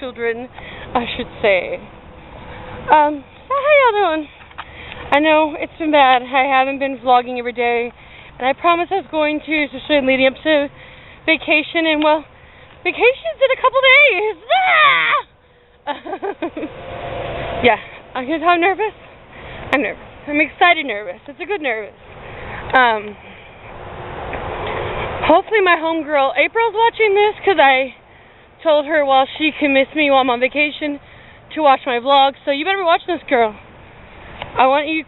children, I should say. So how y'all doing? I know it's been bad. I haven't been vlogging every day, and I promised I was going to, especially leading up to vacation, and well, vacation's in a couple days. Yeah, I guess I'm nervous. I'm nervous. I'm excited nervous. It's a good nervous. Hopefully my homegirl April's watching this, because I told her while she can miss me while I'm on vacation to watch my vlog. So you better be watching this, girl. I want you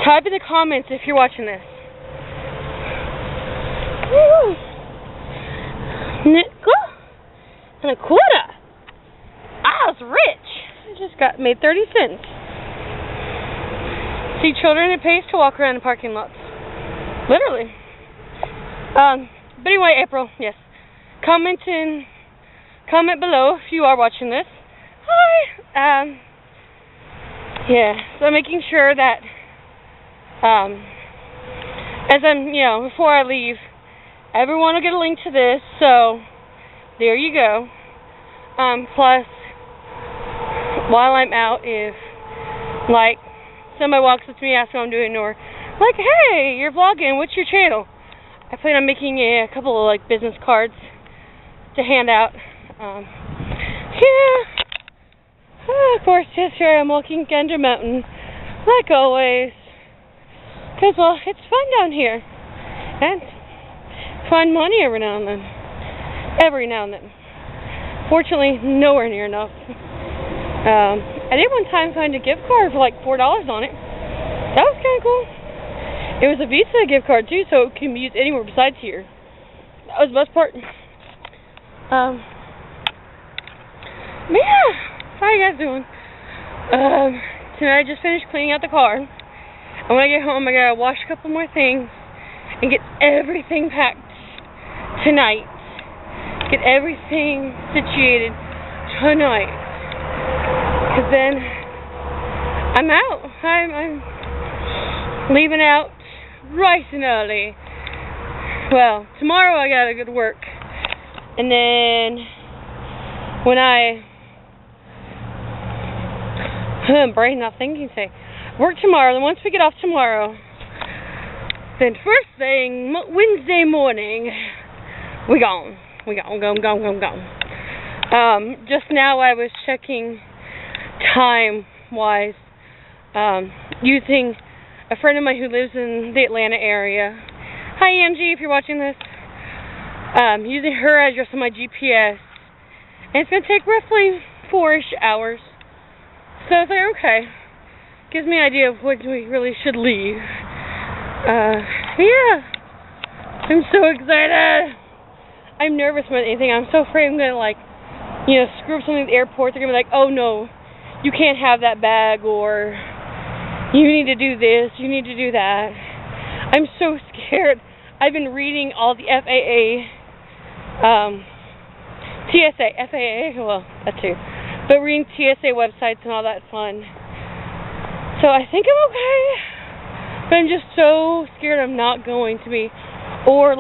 type in the comments if you're watching this. Nickel and a quarter. I was rich. I just made 30 cents. See children, it pays to walk around the parking lots. Literally. But anyway, April, yes. Comment below if you are watching this. Hi. Yeah, so I'm making sure that, as I'm, before I leave, everyone will get a link to this, so there you go. Plus, while I'm out, if, like, somebody walks up to me, asks what I'm doing, or, like, hey, you're vlogging, what's your channel? I plan on making a couple of, like, business cards to hand out. Yeah. Of course, yes, here I am walking Gander Mountain, like always. Because, well, it's fun down here. And find money every now and then. Every now and then. Fortunately, nowhere near enough. I did one time find a gift card for like $4 on it. That was kind of cool. It was a Visa gift card too, so it can be used anywhere besides here. That was the best part. Yeah. How you guys doing? Tonight I just finished cleaning out the car. And when I get home, I gotta wash a couple more things and get everything packed tonight. Get everything situated tonight. Because then I'm out. I'm leaving out bright and early. Well, tomorrow I gotta go to work. And then when brain not thinking, say, work tomorrow, then once we get off tomorrow, then first thing, Wednesday morning, we gone. Just now I was checking time-wise, using a friend of mine who lives in the Atlanta area. Hi, EMG, if you're watching this. Using her address on my GPS. And it's going to take roughly 4-ish hours. So I was like, okay. Gives me an idea of when we really should leave. Yeah. I'm so excited. I'm nervous about anything. I'm so afraid I'm going to, screw up something at the airport. They're going to be like, oh no, you can't have that bag, or you need to do this, you need to do that. I'm so scared. I've been reading all the FAA, well, that too. But reading TSA websites and all that fun. So I think I'm okay. But I'm just so scared I'm not going to be. Or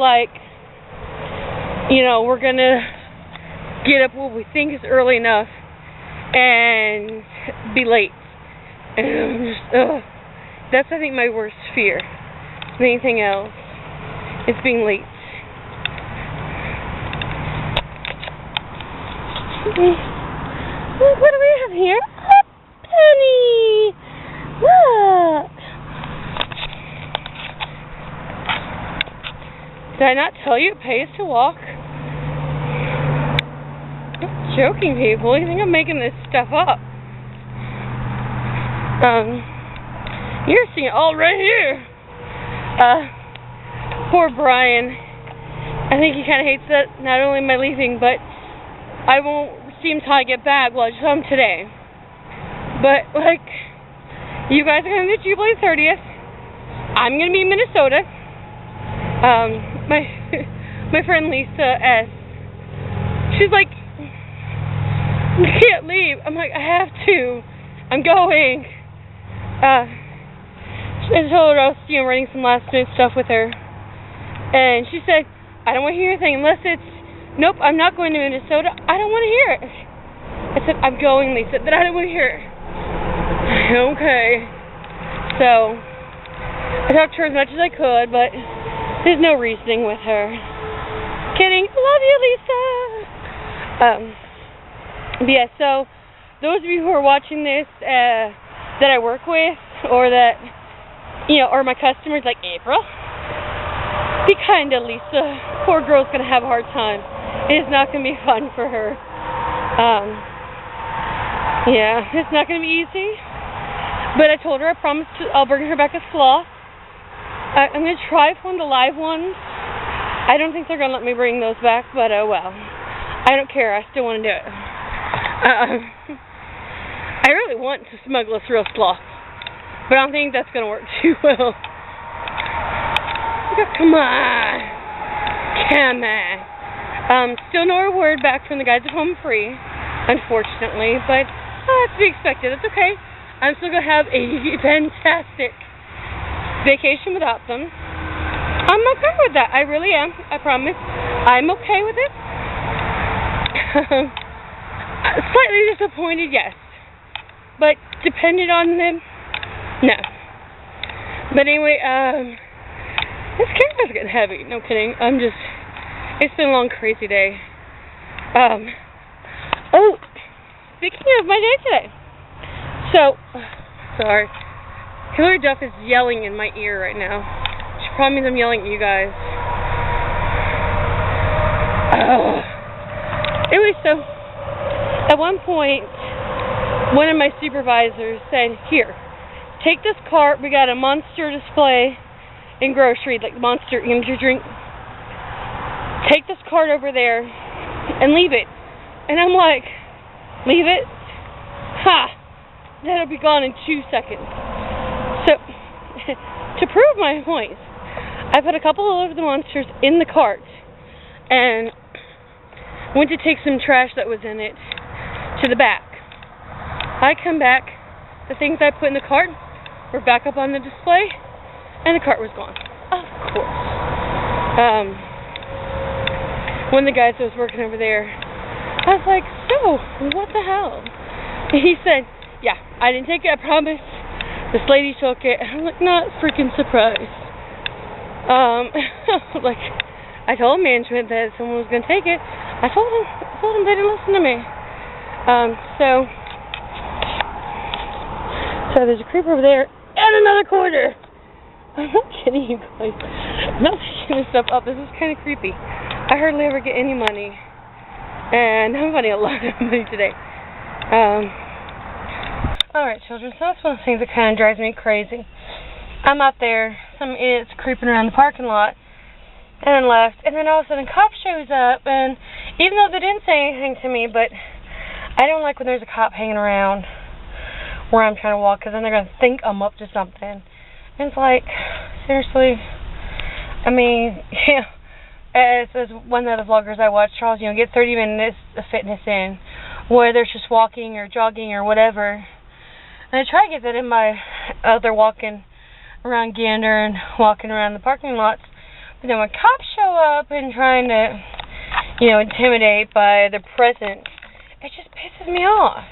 we're going to get up what we think is early enough and be late. And I'm just, that's, I think, my worst fear than anything else. It's being late. Look, what do we have here? A penny! Look! Did I not tell you it pays to walk? I'm joking, people. You think I'm making this stuff up? You're seeing it all right here. Poor Brian. I think he kind of hates that not only am I leaving, but I won't see him till I get back. Well, I just saw him today. But, you guys are going to be Jubilee 30th. I'm going to be in Minnesota. My friend Lisa S. She's like, you can't leave. I'm like, I have to. I'm going. I told her I was, running some last minute stuff with her. And she said, I don't want to hear anything unless it's nope, I'm not going to Minnesota. I don't want to hear it. I said, I'm going, Lisa. Then I don't want to hear it. Okay. So, I talked to her as much as I could, but there's no reasoning with her. Kidding. Love you, Lisa. But yeah, so, those of you who are watching this, that I work with, or that, or my customers, like April, be kind to Lisa. Poor girl's gonna have a hard time. It is not gonna be fun for her. Yeah, it's not gonna be easy. But I told her I promised I'll bring her back a sloth. I'm gonna try for one of the live ones. I don't think they're gonna let me bring those back, but oh well. I don't care. I still want to do it. I really want to smuggle a real sloth, but I don't think that's gonna work too well. Come on. Still no word back from the guys at Home Free, unfortunately, but that's to be expected. It's okay. I'm still going to have a fantastic vacation without them. I'm okay with that. I really am. I promise. I'm okay with it. Slightly disappointed, yes. But dependent on them, no. But anyway, this camera's getting heavy. No kidding. It's been a long, crazy day. Oh, speaking of my day today. So, sorry. Hillary Duff is yelling in my ear right now. She probably means I'm yelling at you guys. Anyway, so, at one point, one of my supervisors said, here, take this cart. We got a Monster display in grocery, like Monster energy drink. Take this cart over there and leave it. And I'm like, leave it? Ha! That'll be gone in 2 seconds. So, to prove my point, I put a couple of the Monsters in the cart and went to take some trash that was in it to the back. I come back, the things I put in the cart were back up on the display, and the cart was gone. Of course. One of the guys that was working over there, I was like, so, what the hell? He said, yeah, I didn't take it, I promise. This lady took it. I'm like, not freaking surprised. Like, I told management that someone was going to take it. I told them they didn't listen to me. So there's a creeper over there, and another quarter. I'm not kidding you guys. I'm not picking this stuff up. This is kind of creepy. I hardly ever get any money, and I'm getting a lot of money today. Alright, children, so that's one of the things that kind of drives me crazy. I'm out there, some idiots creeping around the parking lot, and then left, and then all of a sudden a cop shows up, and even though they didn't say anything to me, but I don't like when there's a cop hanging around where I'm trying to walk, because then they're going to think I'm up to something. And it's like, seriously, I mean, yeah, as one of the vloggers I watch, Charles, get 30 minutes of fitness in, whether it's just walking or jogging or whatever. And I try to get that in my other walking around Gander and walking around the parking lots. But then when cops show up and trying to, intimidate by their presence, it just pisses me off.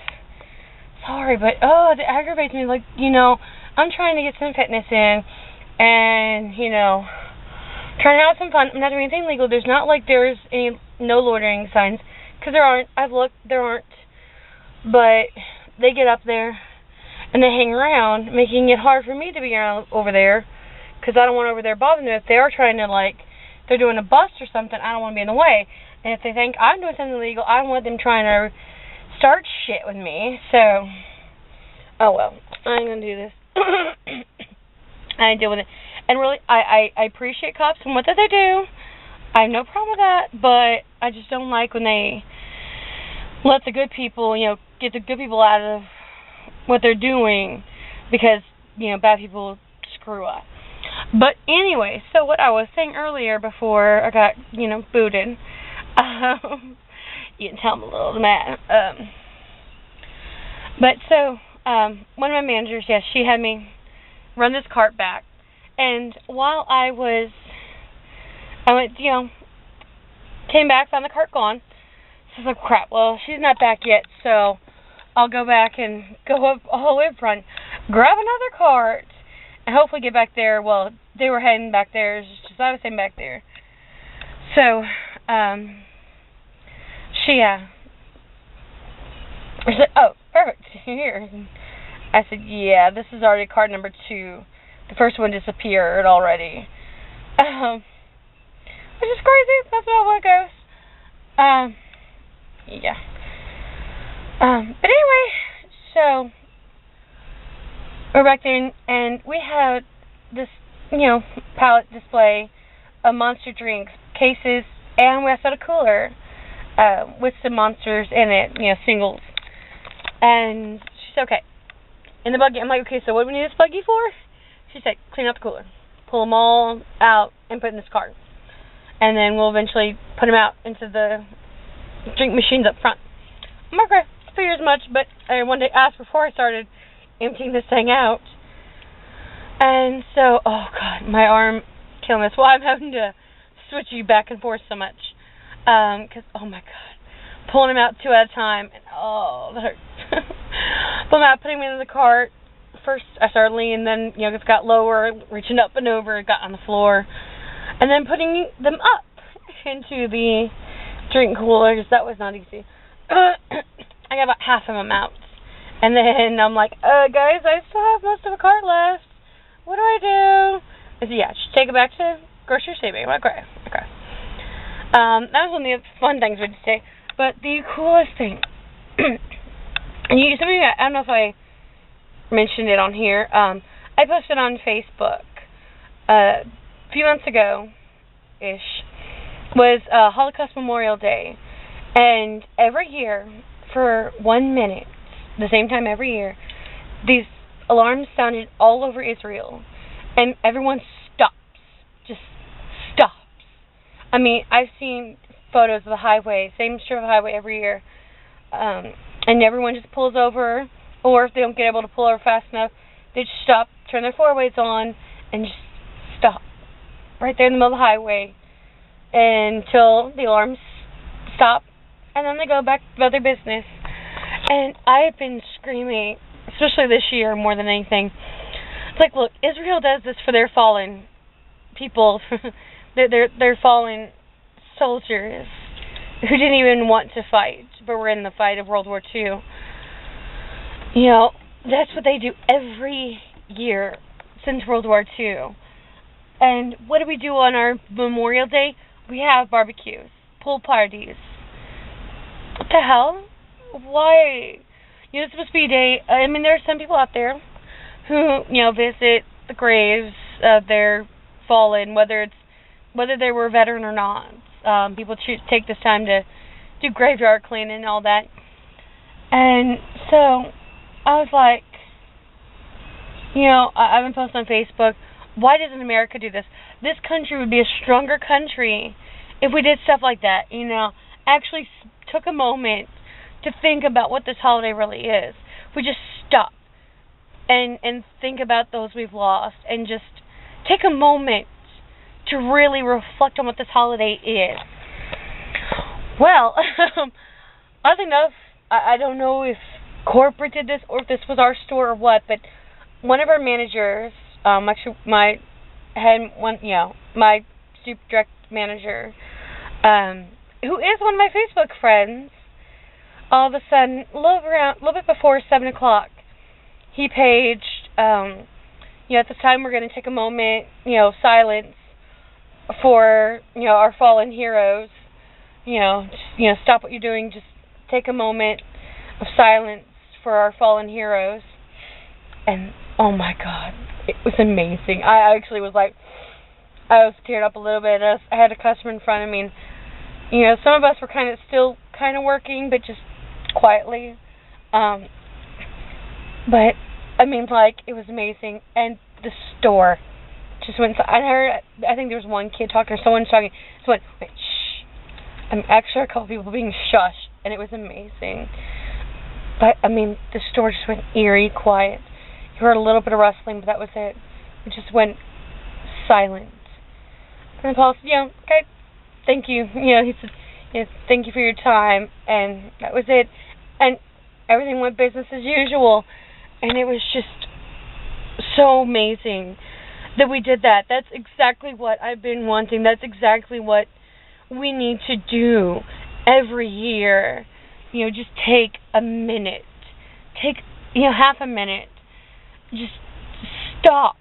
Sorry, but, it aggravates me. Like, I'm trying to get some fitness in and, trying to have some fun. I'm not doing anything illegal. There's not like there's any no loitering signs. Because there aren't. I've looked. There aren't. But they get up there and they hang around, making it hard for me to be around over there. Because I don't want over there bothering them. If they are trying to, they're doing a bust or something, I don't want to be in the way. And if they think I'm doing something illegal, I don't want them trying to start shit with me. So, oh well. I ain't going to do this. I deal with it. And really, I appreciate cops and what that they do. I have no problem with that, but I just don't like when they let the good people, get the good people out of what they're doing because, bad people screw up. But anyway, so what I was saying earlier before I got, booted, you can tell I'm a little mad. But so, one of my managers, yes, she had me run this cart back. And while I went, Came back, found the cart gone. So I was like, crap, well, she's not back yet, so I'll go back and go up all the way up front, grab another cart, and hopefully get back there. Well, they were heading back there, just as I was heading back there. So, she I said, oh, perfect, here. I said, yeah, this is already cart number 2. The first one disappeared already. Which is crazy. That's about what it goes. Yeah. But anyway, so we're back there, and we had this, pallet display of Monster drinks, cases, and we also had a cooler with some Monsters in it, singles. And she said, okay, in the buggy. I'm like, okay, so what do we need this buggy for? She said, clean out the cooler. Pull them all out and put in this cart. And then we'll eventually put them out into the drink machines up front. I'm like, okay, figure as much, but I wanted to ask before I started emptying this thing out. And so, oh God, my arm killing this. Well, I'm having to switch you back and forth so much. Because, oh my God, pulling them out 2 at a time, and oh, that hurts. Pulling them out, putting them in the cart. First, I started leaning, then, it got lower, reaching up and over, got on the floor. And then putting them up into the drink coolers. That was not easy. I got about half of them out. And then I'm like, guys, I still have most of the cart left. What do I do? I said, yeah, just take it back to grocery saving. I'm like, okay. That was one of the fun things we did today. But the coolest thing, and something I don't know if I mentioned it on here. I posted on Facebook a few months ago-ish, was Holocaust Memorial Day. And every year, for 1 minute, the same time every year, these alarms sounded all over Israel. And everyone stops. Just stops. I mean, I've seen photos of the highway, same strip of highway every year. And everyone just pulls over, or if they don't get able to pull over fast enough, they just stop, turn their four-ways on, and just stop. Right there in the middle of the highway until the alarms stop, and then they go back about their business. And I've been screaming, especially this year more than anything. It's like, look, Israel does this for their fallen people, their fallen soldiers who didn't even want to fight, but were in the fight of World War II. That's what they do every year since World War II. And what do we do on our Memorial Day? We have barbecues, pool parties. What the hell? Why? It's supposed to be a day. I mean, there are some people out there who, visit the graves of their fallen, whether they were a veteran or not. People take this time to do graveyard cleaning and all that. And so I was like, I've been posting on Facebook, why doesn't America do this? This country would be a stronger country if we did stuff like that, actually took a moment to think about what this holiday really is. If we just stop and think about those we've lost and just take a moment to really reflect on what this holiday is. Well, oddly enough, I don't know if corporate did this or if this was our store or what, but one of our managers, actually my super direct manager, who is one of my Facebook friends, all of a sudden, a little bit before 7 o'clock, he paged, at this time we're going to take a moment, silence for, our fallen heroes. Stop what you're doing, just take a moment of silence for our fallen heroes. And, oh my God, it was amazing. I actually was like, I was teared up a little bit. I had a customer in front of me, and, some of us were still working, but just quietly. But, I mean, it was amazing. And the store just went, I think there was one kid talking, or someone talking, just went, wait, shh. Actually, a couple people being shushed, and it was amazing. But, I mean, the store just went eerie quiet. You heard a little bit of rustling, but that was it. It just went silent. And Paul said, okay, thank you. He said, thank you for your time, and that was it. And everything went business as usual, and it was just so amazing that we did that. That's exactly what I've been wanting. That's exactly what we need to do every year. Just take a minute. Take, half a minute. Just stop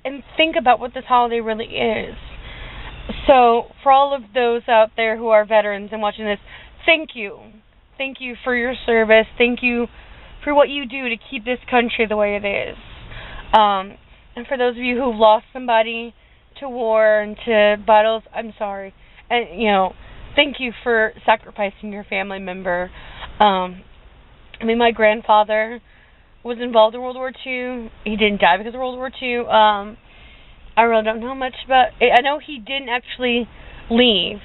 and think about what this holiday really is. So, for all of those out there who are veterans and watching this, thank you. Thank you for your service. Thank you for what you do to keep this country the way it is. And for those of you who've lost somebody to war and to battles, I'm sorry. And, thank you for sacrificing your family member. My grandfather was involved in World War II. He didn't die because of World War II. I really don't know much about it. I know he didn't actually leave.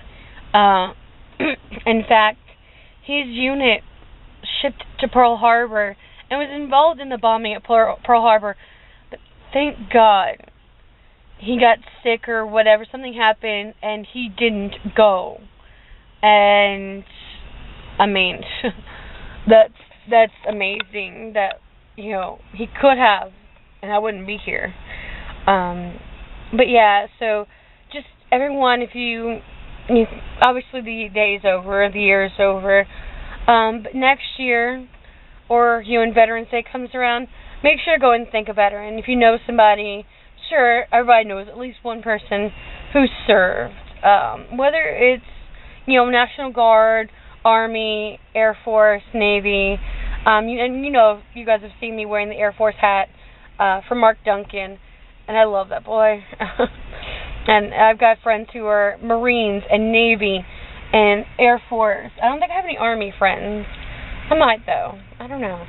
In fact, his unit shipped to Pearl Harbor and was involved in the bombing at Pearl Harbor. But thank God he got sick or whatever. Something happened and he didn't go. And, that's amazing that, he could have, and I wouldn't be here. But yeah, so just everyone, if you obviously the day is over, the year is over, but next year, or when Veterans Day comes around, make sure to go and thank a veteran. If you know somebody, sure, everybody knows at least one person who served, whether it's, National Guard, Army, Air Force, Navy, and you guys have seen me wearing the Air Force hat for Mark Duncan, and I love that boy. And I've got friends who are Marines and Navy and Air Force. I don't think I have any Army friends. I might, though. I don't know.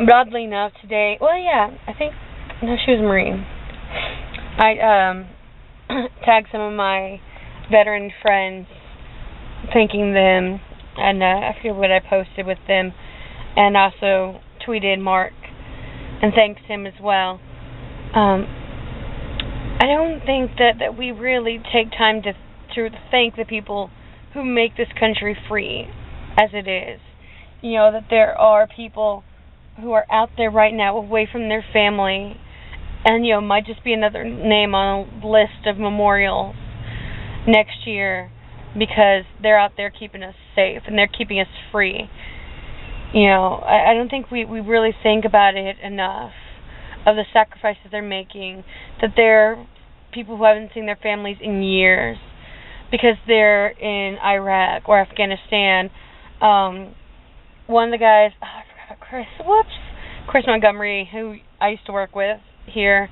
But oddly enough, today, no, she was a Marine. I tagged some of my veteran friends, thanking them, and I forget what I posted with them, and also tweeted Mark and thanked him as well. I don't think that we really take time to thank the people who make this country free as it is. That there are people who are out there right now away from their family, and might just be another name on a list of memorials next year because they're out there keeping us safe and they're keeping us free. I don't think we really think about it enough, of the sacrifices they're making, that they're people who haven't seen their families in years because they're in Iraq or Afghanistan. One of the guys, I forgot about Chris Montgomery, who I used to work with here,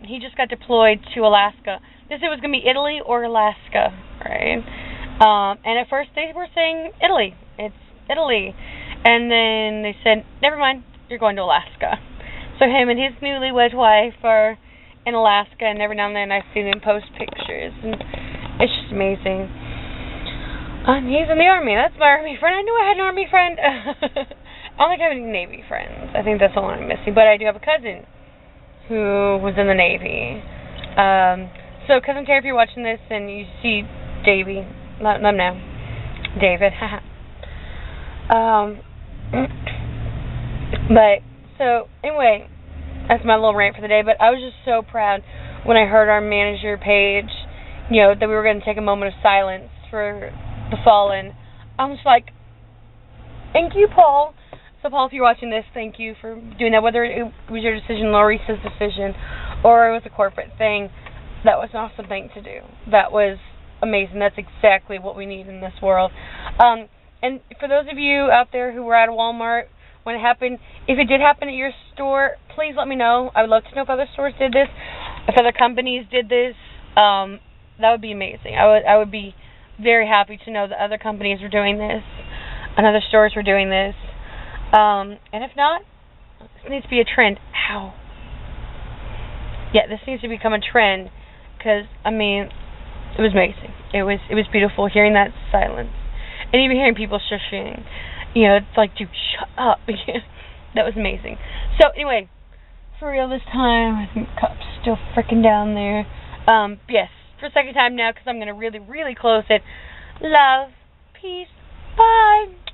he just got deployed to Alaska. They said it was going to be Italy or Alaska, right? And at first they were saying Italy. It's Italy. And then they said, never mind, you're going to Alaska. So him and his newlywed wife are in Alaska, and every now and then I see them post pictures, and it's just amazing. He's in the Army. That's my Army friend. I knew I had an Army friend. I don't think I have any Navy friends. I think that's the one I'm missing. But I do have a cousin who was in the Navy. So, Cousin Terry, if you're watching this and you see David, but, so, anyway, that's my little rant for the day, but I was just so proud when I heard our manager page, that we were going to take a moment of silence for the fallen. I was like, thank you, Paul. So, Paul, if you're watching this, thank you for doing that, whether it was your decision, Laurisa's decision, or it was a corporate thing. That was an awesome thing to do. That was amazing. That's exactly what we need in this world. And for those of you out there who were at Walmart when it happened, if it did happen at your store, please let me know. I would love to know if other stores did this, if other companies did this. That would be amazing. I would be very happy to know that other companies were doing this and other stores were doing this. And if not, this needs to be a trend. Ow. Yeah, this needs to become a trend. Because, it was amazing. It was beautiful hearing that silence. And even hearing people shushing. It's like, dude, shut up. That was amazing. So, anyway, for real this time, I think the cop's still freaking down there. Yes, for a second time now because I'm going to really, really close it. Love, peace, bye.